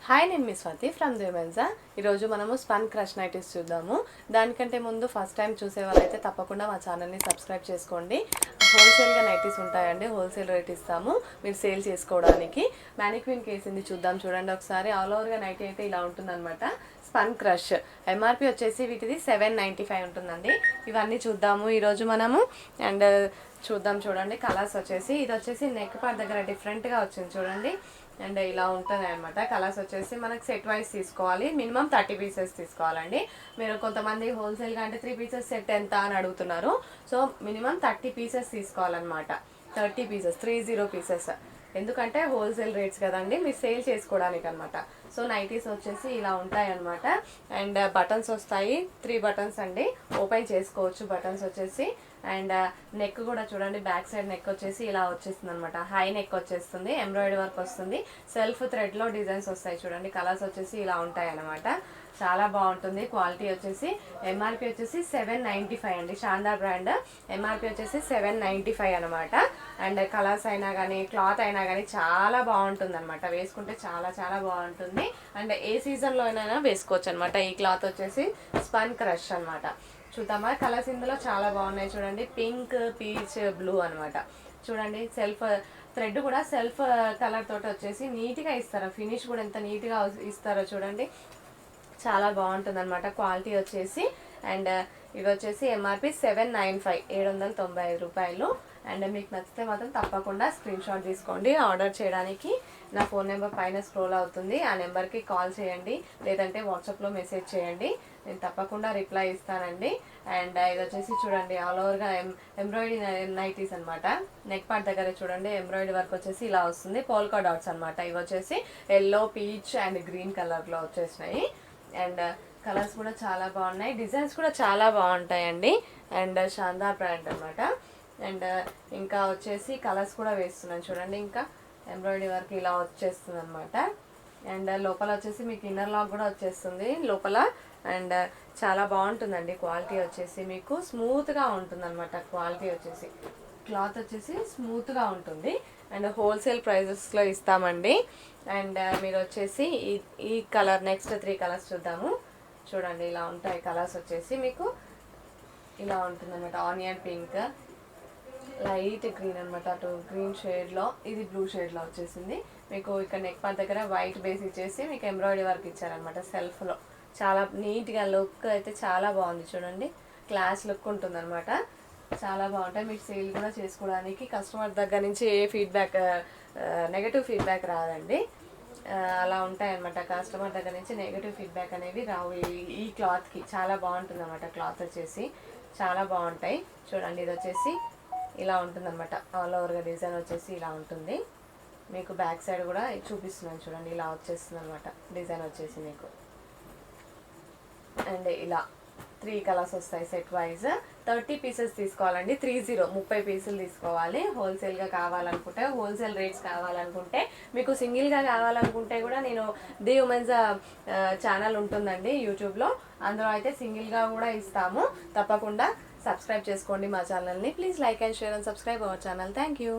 Hi, నేను మీ Swathi from దేవెన్జా. ఈరోజు మనము స్పన్ క్రష్ నైటీస్ చూద్దాము. దానికంటే ముందు ఫస్ట్ టైం చూసే వాళ్ళైతే తప్పకుండా మా ఛానల్ని సబ్స్క్రైబ్ చేసుకోండి. హోల్సేల్గా నైటీస్ ఉంటాయండి, హోల్సేల్ రేట్ ఇస్తాము మీరు సేల్ చేసుకోవడానికి. మ్యానిక్విన్ కేసింది చూద్దాం, చూడండి ఒకసారి. ఆల్ ఓవర్గా నైటీ అయితే ఇలా ఉంటుందన్నమాట. స్పన్ క్రష్ ఎంఆర్పి వచ్చేసి వీటిది 795 ఉంటుందండి. ఇవన్నీ చూద్దాము ఈరోజు మనము. అండ్ చూడండి కలర్స్ వచ్చేసి, ఇది వచ్చేసి నెక్ పార్ట్ దగ్గర డిఫరెంట్గా వచ్చింది చూడండి. అండ్ ఇలా ఉంటుంది అనమాట. కలర్స్ వచ్చేసి మనకు సెట్ వైజ్ తీసుకోవాలి, మినిమం 30 పీసెస్ తీసుకోవాలండి. మీరు కొంతమంది హోల్సేల్గా అంటే 3 పీసెస్ సెట్ ఎంత అని అడుగుతున్నారు. సో మినిమం 30 పీసెస్ తీసుకోవాలన్నమాట. 30 పీసెస్, 30 పీసెస్. ఎందుకంటే హోల్సేల్ రేట్స్ కదండి, మీరు సేల్ చేసుకోవడానికి అనమాట. సో నైటీస్ వచ్చేసి ఇలా ఉంటాయి అనమాట. అండ్ బటన్స్ వస్తాయి, 3 బటన్స్ అండి, ఓపెన్ చేసుకోవచ్చు బటన్స్ వచ్చేసి. అండ్ నెక్ కూడా చూడండి, బ్యాక్ సైడ్ నెక్ వచ్చేసి ఇలా వచ్చేస్తుంది అనమాట. హై నెక్ వచ్చేస్తుంది, ఎంబ్రాయిడరీ వర్క్ వస్తుంది, సెల్ఫ్ థ్రెడ్లో డిజైన్స్ వస్తాయి చూడండి. కలర్స్ వచ్చేసి ఇలా ఉంటాయి అనమాట. చాలా బాగుంటుంది. క్వాలిటీ వచ్చేసి ఎంఆర్పి వచ్చేసి 795 అండి. శాందార్ బ్రాండ్. ఎంఆర్పి వచ్చేసి 795 అనమాట. అండ్ కలర్స్ అయినా కానీ క్లాత్ అయినా కానీ చాలా బాగుంటుంది అనమాట. వేసుకుంటే చాలా చాలా బాగుంటుంది. అండ్ ఏ సీజన్లో అయినా వేసుకోవచ్చు అనమాట. ఈ క్లాత్ వచ్చేసి స్పన్ క్రష్ అనమాట. చూద్దామా కలర్స్? ఇందులో చాలా బాగున్నాయి చూడండి. పింక్, పీచ్, బ్లూ అనమాట. చూడండి సెల్ఫ్ థ్రెడ్ కూడా సెల్ఫ్ కలర్ తోటి వచ్చేసి నీట్గా ఇస్తారు. ఫినిష్ కూడా ఎంత నీట్గా ఇస్తారో చూడండి. చాలా బాగుంటుంది అనమాట క్వాలిటీ వచ్చేసి. అండ్ ఇవి వచ్చేసి ఎంఆర్పి 795, 795 రూపాయలు. అండ్ మీకు నచ్చితే మాత్రం తప్పకుండా స్క్రీన్ షాట్ తీసుకోండి. ఆర్డర్ చేయడానికి నా ఫోన్ నెంబర్ పైన స్క్రోల్ అవుతుంది, ఆ నెంబర్కి కాల్ చేయండి, లేదంటే వాట్సాప్లో మెసేజ్ చేయండి, నేను తప్పకుండా రిప్లై ఇస్తానండి. అండ్ ఇది వచ్చేసి చూడండి ఆల్ ఓవర్గా ఎంబ్రాయిడరీ నైటీస్ అనమాట. నెక్ పార్ట్ దగ్గర చూడండి ఎంబ్రాయిడరీ వర్క్ వచ్చేసి ఇలా వస్తుంది. పోల్కా డాట్స్ అనమాట. ఇవి వచ్చేసి ఎల్లో, పీచ్ అండ్ గ్రీన్ కలర్లో వచ్చేసినాయి. అండ్ కలర్స్ కూడా చాలా బాగున్నాయి, డిజైన్స్ కూడా చాలా బాగుంటాయండి. అండ్ శాందార్ బ్రాండ్ అనమాట. అండ్ ఇంకా వచ్చేసి కలర్స్ కూడా వేస్తున్నాను చూడండి. ఇంకా ఎంబ్రాయిడరీ వర్క్ ఇలా వచ్చేస్తుంది అనమాట. అండ్ లోపల వచ్చేసి మీకు ఇన్నర్ లాక్ కూడా వచ్చేస్తుంది లోపల. అండ్ చాలా బాగుంటుందండి క్వాలిటీ వచ్చేసి, మీకు స్మూత్గా ఉంటుంది అనమాట. క్వాలిటీ వచ్చేసి క్లాత్ వచ్చేసి స్మూత్గా ఉంటుంది. అండ్ హోల్సేల్ ప్రైజెస్లో ఇస్తామండి. అండ్ మీరు వచ్చేసి ఈ కలర్, నెక్స్ట్ 3 కలర్స్ చూద్దాము. చూడండి ఇలా ఉంటాయి కలర్స్ వచ్చేసి, మీకు ఇలా ఉంటుంది అనమాట. ఆనియన్ పింక్, లైట్ గ్రీన్ అనమాట, అటు గ్రీన్ షేడ్లో, ఇది బ్లూ షేడ్లో వచ్చేసింది. మీకు ఇక్కడ నెక్ పార్ట్ దగ్గర వైట్ బేస్ ఇచ్చేసి మీకు ఎంబ్రాయిడరీ వర్క్ ఇచ్చారనమాట సెల్ఫ్లో. చాలా నీట్గా లుక్ అయితే చాలా బాగుంది చూడండి. క్లాస్ లుక్ ఉంటుంది అనమాట. చాలా బాగుంటాయి. మీరు సేల్ కూడా చేసుకోవడానికి. కస్టమర్ దగ్గర నుంచి ఏ ఫీడ్బ్యాక్, నెగటివ్ ఫీడ్బ్యాక్ రాదండి. అలా ఉంటాయి అనమాట. కస్టమర్ దగ్గర నుంచి నెగటివ్ ఫీడ్బ్యాక్ అనేవి రావు. ఈ క్లాత్కి చాలా బాగుంటుంది అనమాట. క్లాత్ వచ్చేసి చాలా బాగుంటాయి చూడండి. ఇది వచ్చేసి ఇలా ఉంటుంది అనమాట. ఆల్ ఓవర్గా డిజైన్ వచ్చేసి ఇలా ఉంటుంది. మీకు బ్యాక్ సైడ్ కూడా చూపిస్తున్నాను చూడండి. ఇలా వచ్చేస్తుంది అనమాట డిజైన్ వచ్చేసి మీకు. అండ్ ఇలా 3 కలర్స్ వస్తాయి సెట్ వైజ్. 30 పీసెస్ తీసుకోవాలండి. 30 పీసులు తీసుకోవాలి. హోల్సేల్గా కావాలనుకుంటే, హోల్సేల్ రేట్స్ కావాలనుకుంటే, మీకు సింగిల్గా కావాలనుకుంటే కూడా నేను ది ఉమెన్స్ ఛానల్ ఉంటుందండి యూట్యూబ్లో, అందులో అయితే సింగిల్గా కూడా ఇస్తాము. తప్పకుండా సబ్స్క్రైబ్ చేసుకోండి మా ఛానల్ని. Please like and share and subscribe our channel. Thank you.